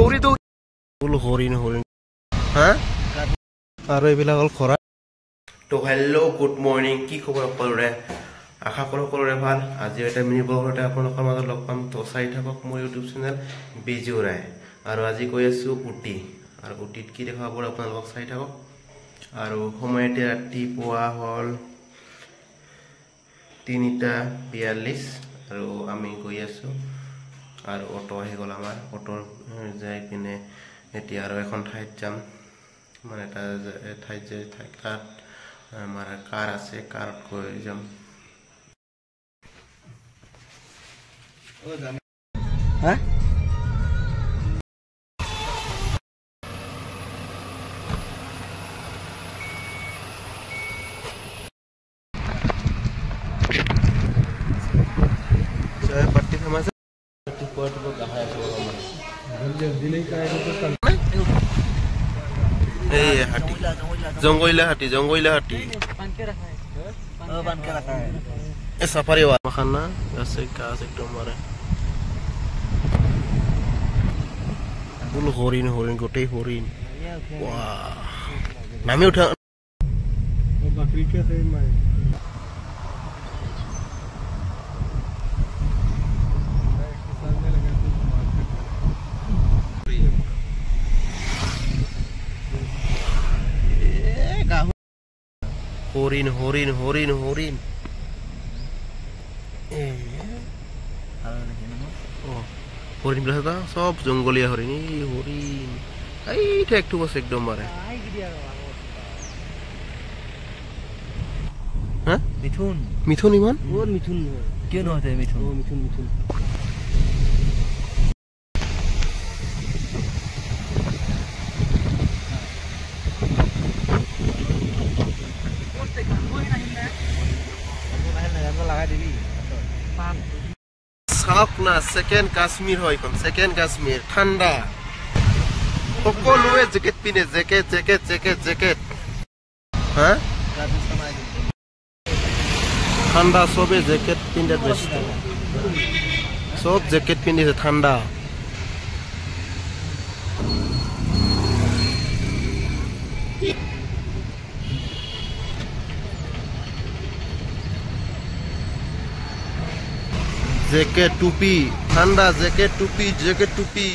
দৌৰি দৌৰি ফুল হৰিণ হৰিণ হা আৰু এইবিলাক হ'ল খৰা। তো হেল্ল' গুড মৰ্ণিং, কি খবৰ সকলোৰে? আশা কৰোঁ সকলোৰে ভাল। আজি এটা মিনি ব্লগতে আপোনালোকৰ মাজত লগ পাম। তো চাই থাকক মোৰ ইউটিউব চেনেল বিজু ৰায়। আৰু আজি গৈ আছোঁ উটি, আৰু উটিত কি দেখা পাব আপোনালোকক চাই থাকক। আৰু সময়তে ৰাতিপুৱা হ'ল 3:42 আৰু আমি গৈ আছোঁ। আৰু অটো আহি গ'ল আমাৰ। অটোৰ যাই পিনে এতিয়া আৰু এখন ঠাইত যাম, মানে এটা ঠাইত যাই তাত আমাৰ কাৰ আছে, কাৰত গৈ যাম। হা পাৰ্টি ফেমাছ জঙ্গইলা হাতী সাফারি খানা আছে, গাছ একদম মারে ফুল হরিণ হরিণ গোটেই হরিণ। নামি উঠা হরিণ হরিণ হরিণ হরিণ হরিণ বিলাক সব জঙ্গলীয়া হরিণ। এই হরিণ এইটা একটু বসে একদম মারে। হ্যাঁ মিথুন মিথুন ইমান মিথুন কিয় নহতে মিথুন মিথুন মিথুন সেকেন্ড কাশ্মীৰ হয় এখন, সেকেন্ড কাশ্মীৰ ঠাণ্ডা। সকলোৱে জেকেট পিন্ধে, জেকেট জেকেট জেকেট জেকেট। হা ঠাণ্ডা, চবে জেকেট পিন্ধে ব্যস্ত, সব জেকেট পিন্ধিছে ঠাণ্ডা। जैकेट टूपी ठंडा, जैकेट टूपी जैकेट टूपी।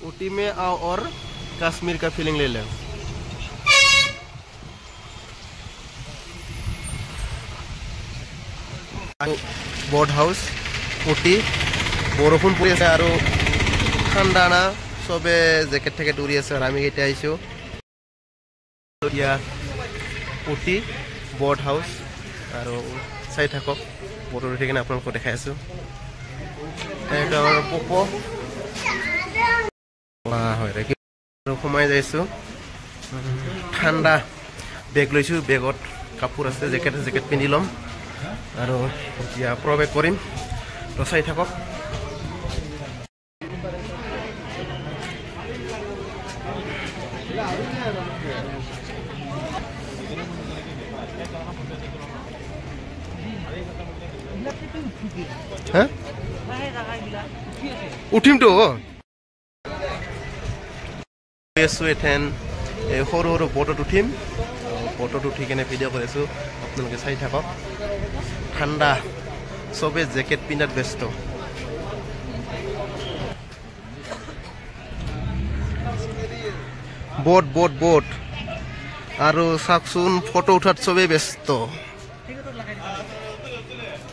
ऊटी में आओ और कश्मीर का फीलिंग ले लो। बोर्ड हाउस ऊटी बरफुन परि আছে আৰু ঠাণ্ডা না, সবে জেকেট থেকে উৰি আছে। আৰু আমি এতিয়া আইছো উটি বৰ্ড হাউচ। আৰু চাই থাকক, বৰ্ডত উঠি কিনে আপোনালোকক দেখাই আছো। সোমাই যাইছো, ঠাণ্ডা। বেগ লৈছো, বেগত কাপোৰ আছে, জেকেট জেকেট পিন্ধি ল'ম আৰু এতিয়া প্ৰৱেশ কৰিম। তো চাই থাকক। উঠিম তো এথেন সৰু সৰু বটত উঠিম। বটত উঠি কেনে ভিডিঅ' কৰি আছো, আপোনালোকে চাই থাকক। ঠাণ্ডা, চবে জেকেট পিন্ধাত ব্যস্ত। Boat boat boat. আৰু চাওকচোন, ফটো উঠাত চবেই ব্যস্ত,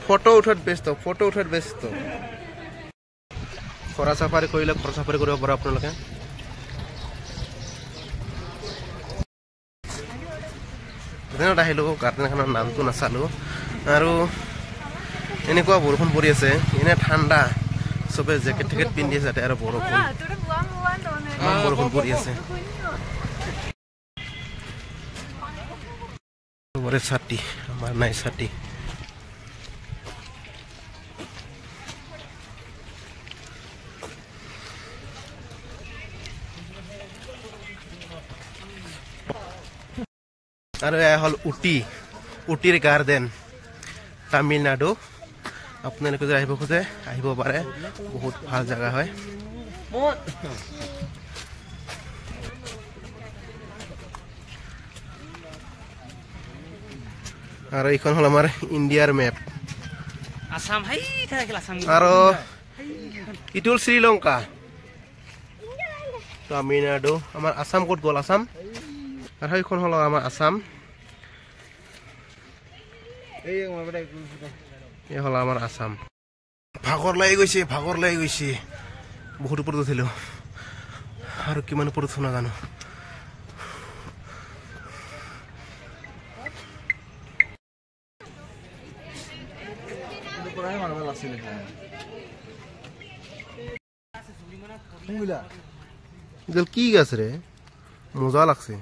ফটো উঠাত ব্যস্ত, ফটো উঠাত ব্যস্ত। খৰা চাফাৰী কৰিলে খৰা চাফাৰী কৰিব পাৰে আপোনালোকে। গাৰ্ডেনত আহিলো, গাৰ্ডেনখনৰ নামটো নাচালো। আৰু এনেকুৱা বৰষুণ পৰি আছে, এনে ঠাণ্ডা, চবে জেকেট টেকেট পিন্ধি আছে। আৰু বৰষুণ পৰি আছে। ছাতি আমাৰ নাই, ছাতি। আৰু এয়া হ'ল উটি, উটিৰ গাৰ্ডেন, তামিলনাডু। আপোনালোকে যদি আহিব খোজে আহিব পাৰে, বহুত ভাল জাগা হয়। আৰু এইখন হ'ল আমাৰ ইণ্ডিয়াৰ মেপ। আৰু ইটো হ'ল শ্ৰীলংকা, তামিলনাডু। আমাৰ আসাম ক'ত গ'ল? আসাম। আৰু সেইখন হ'ল আমাৰ আসাম। এই হ'ল আমাৰ আসাম। ভাগৰ লাগি গৈছে, ভাগৰ লাগি গৈছে। বহুত ওপৰত উঠিলোঁ আৰু কিমান ওপৰত উঠো নাজানো। কি গাছ রে? মজা লাগছে।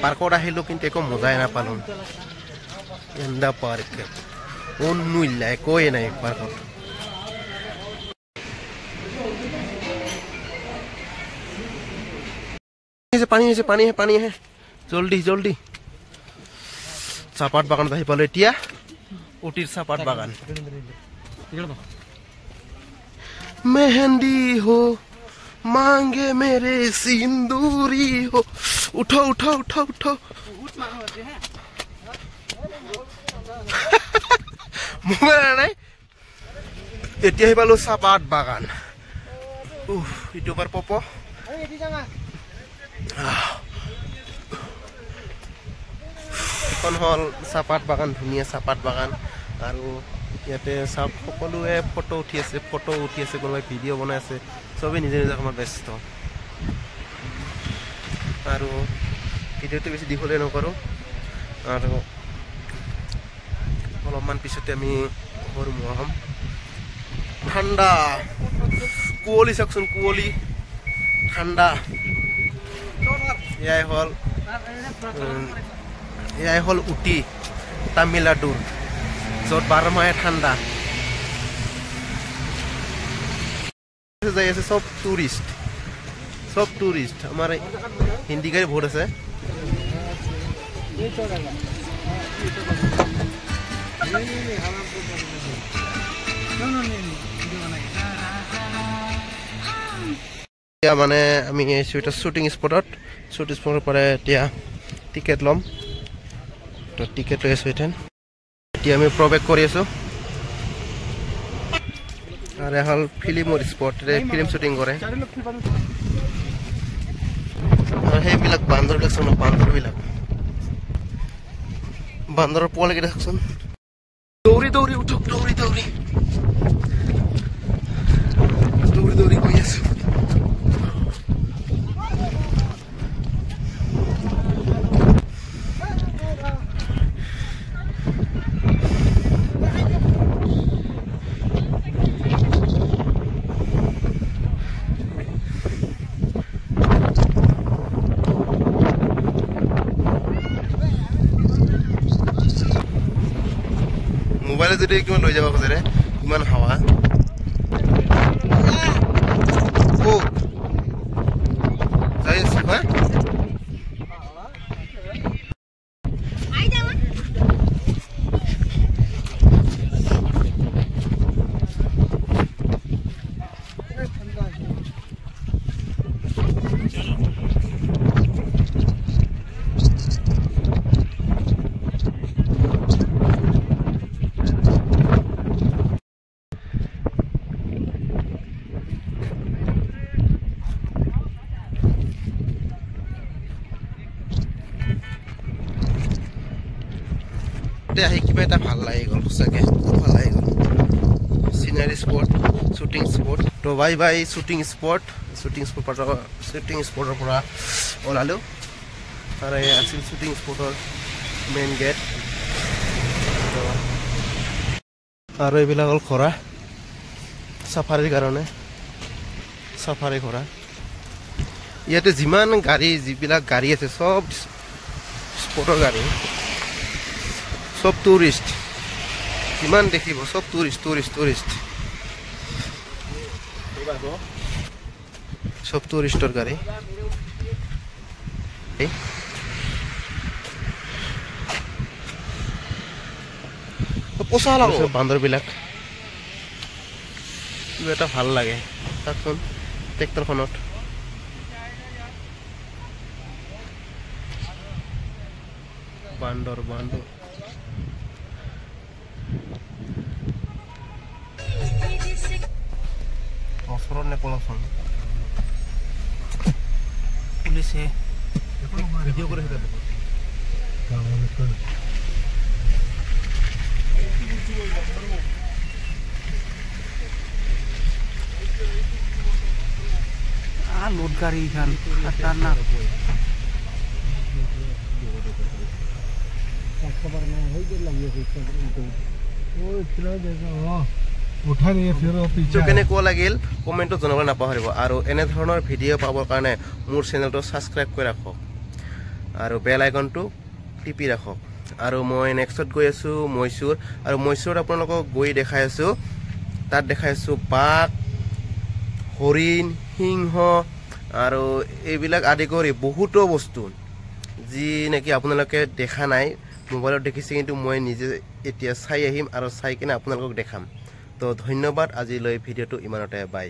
পার্কত আহিলো কিন্তু একো মজাই নাপালো। এন্দা পার্ক অন্য ইল্লা একোই নাই পার্কত। পানী আছে, পানী আহে, পানী আহে, জলদি জলদি। চাহপাত বাগানত আহি পালো এতিয়া। উটিৰ চাহপাত বাগান। মেহেন্দি হো मांगे मेरे सिंदूरी हो। उठो उठो उठो उठो। নাই এতিয়া আহি পালো চাহপাত বাগান। ইটো পাৰ পপ এখন হ'ল চাহপাত বাগান, ধুনীয়া চাহপাত বাগান। আৰু ইয়াতে সব সকলোৱে ফটো উঠি আছে, কোনোবাই ভিডিঅ' বনাই আছে, চবেই নিজে নিজে কামত ব্যস্ত। আৰু ভিডিঅ'টো বেছি দীঘলীয়া নকৰোঁ, আৰু অলপমান পিছতে আমি ঘৰ মুৱা হ'ম। ঠাণ্ডা কুঁৱলী চাওকচোন, কুঁৱলী ঠাণ্ডা। এয়াই হ'ল উটি, তামিলনাডুৰ, য'ত 12 মাহে ঠাণ্ডা। যাই আছে সব টুরিস্ট, সব টুরিস্ট। আমার হিন্দি গাড়ি বহুত আছে। মানে আমি আহিছো এটা শ্বুটিং স্পটত। শ্বুটিং স্পটৰ পৰা এতিয়া টিকেট ল'ম। তো টিকেট লৈ আছো এতিয়া আমি প্ৰৱেশ কৰি আছো। আৰু হ'ল ফিল্মৰ স্পট, ফিল্ম শ্বুটিং কৰে। আৰু সেইবিলাক বান্দৰবিলাক চাওঁ, বান্দৰৰ পোৱালিকেইটা চাওকচোন, দৌৰি দৌৰি উঠক, দৌৰি দৌৰি গৈ আছো। মোবাইলে যদি কিমান লৈ যাব খোজে, ইমান হাৱা। যাই আছো হা, আহি কিবা এটা ভাল লাগি গ'ল, সঁচাকে ভাল লাগি গ'ল। চিনাৰী স্পট, শ্বুটিং স্পট। তো বাই বাই শ্বুটিং স্পটৰ পৰা ওলালোঁ। আৰু এই আছিল শ্বুটিং স্পটৰ মেইন গেট। আৰু এইবিলাক হ'ল খৰা, চাফাৰীৰ কাৰণে, চাফাৰী খৰা। ইয়াতে যিমান গাড়ী, যিবিলাক গাড়ী আছে, চব স্পটৰ গাড়ী, সব টুৰিস্ট। যিমান দেখিব সব টুৰিস্ট, সব টুৰিস্টৰ গাড়ী। পচা লাগব বান্দৰবিলাক কিবা এটা ভাল লাগে চাচোন ট্ৰেক্টৰখনত বান্দৰ ওচৰত নেপলাচোন পুলিচে ভিডিঅ' কৰি লোড গাড়ী খান খাতাৰনাক কেনেকুৱা লাগিল কমেণ্টত জনাবলৈ নাপাহৰিব আৰু এনেধৰণৰ ভিডিঅ' পাবৰ কাৰণে মোৰ চেনেলটো ছাবস্ক্ৰাইব কৰি ৰাখক আৰু বেল আইকনটো টিপি ৰাখক আৰু মই নেক্সটত গৈ আছোঁ মহীশূৰ আৰু মহীশূৰত আপোনালোকক গৈ দেখাই আছোঁ তাত দেখাই আছোঁ বাঘ হৰিণ সিংহ আৰু এইবিলাক আদি কৰি বহুতো বস্তু যি নেকি আপোনালোকে দেখা নাই মোবাইলত দেখিছে কিন্তু মই নিজে এতিয়া চাই আহিম আৰু চাই কিনে আপোনালোকক দেখাম তো ধন্যবাদ আজিলৈ ভিডিঅ'টো ইমানতে বাই